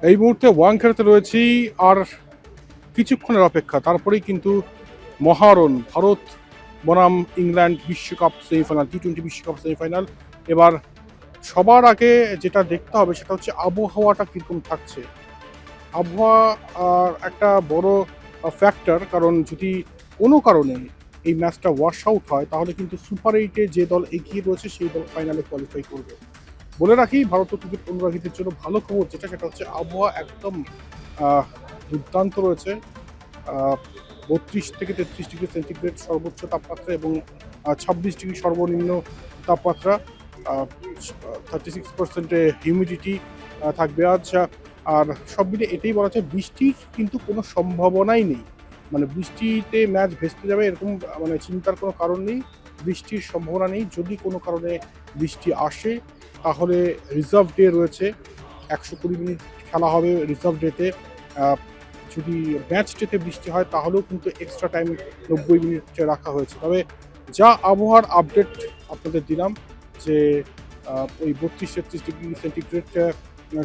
এই মুহূর্তে ওয়াংখেড়েতে রয়েছি, আর কিছুক্ষণের অপেক্ষা, তারপরেই কিন্তু মহারণ ভারত বনাম ইংল্যান্ড বিশ্বকাপ সেমিফাইনাল, টি-20 বিশ্বকাপ সেমিফাইনাল। এবার সবার আগে যেটা দেখতে হবে সেটা হচ্ছে আবহাওয়াটা কীরকম থাকছে। আবহাওয়া একটা বড় ফ্যাক্টর, কারণ যদি কোনো কারণে এই ম্যাচটা ওয়াশ আউট হয় তাহলে কিন্তু সুপার এইটে যে দল এগিয়ে রয়েছে সেই দল ফাইনালে কোয়ালিফাই করবে। বলে রাখি, ভারতীয় ক্রিকেট অনুরাগীদের জন্য ভালো খবর যেটা, সেটা হচ্ছে আবহাওয়া একদম দুর্দান্ত রয়েছে। 32 থেকে 33 ডিগ্রি সেন্টিগ্রেড সর্বোচ্চ তাপমাত্রা এবং 26 ডিগ্রি সর্বনিম্ন তাপমাত্রা। 36% হিউমিডিটি থাকবে আজ। আর সব মিলে এটাই বলা যায় বৃষ্টির কিন্তু কোনো সম্ভাবনাই নেই। মানে বৃষ্টিতে ম্যাচ ভেস্তে যাবে এরকম মানে চিন্তার কোনো কারণ নেই। বৃষ্টির সম্ভাবনা নেই। যদি কোনো কারণে বৃষ্টি আসে তাহলে রিজার্ভ ডে রয়েছে, 120 মিনিট খেলা হবে রিজার্ভ ডেতে। যদি ম্যাচ ডেতে বৃষ্টি হয় তাহলেও কিন্তু এক্সট্রা টাইম 90 মিনিট রাখা হয়েছে। তবে যা আবহাওয়ার আপডেট আপনাদের দিলাম যে ওই 32-33 ডিগ্রি সেন্টিগ্রেড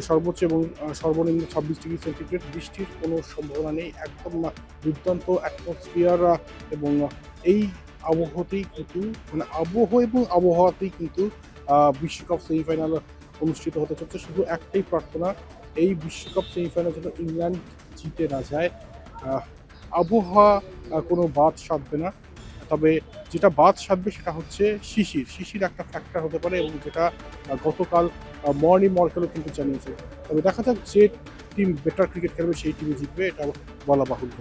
সর্বোচ্চ এবং সর্বনিম্ন 26 ডিগ্রি সেন্টিগ্রেড, বৃষ্টির কোনো সম্ভাবনা নেই। একদম দুর্দান্ত অ্যাটমসফিয়ার এবং এই আবহাওয়াতেই কিন্তু মানে আবহাওয়া এবং আবহাওয়াতেই কিন্তু বিশ্বকাপ সেমিফাইনাল অনুষ্ঠিত হতে চলছে। শুধু একটাই প্রার্থনা, এই বিশ্বকাপ সেমিফাইনাল যেন ইংল্যান্ড জিতে না যায়। আবহাওয়া কোনো বাদ সাধবে না, তবে যেটা বাদ সাধবে সেটা হচ্ছে শিশির। শিশির একটা ফ্যাক্টর হতে পারে এবং যেটা গতকাল মর্নি মর্কেলও কিন্তু জানিয়েছে। তবে দেখা যাক যে টিম বেটার ক্রিকেট খেলবে সেই টিমই জিতবে, এটা বলা বাহুল্য।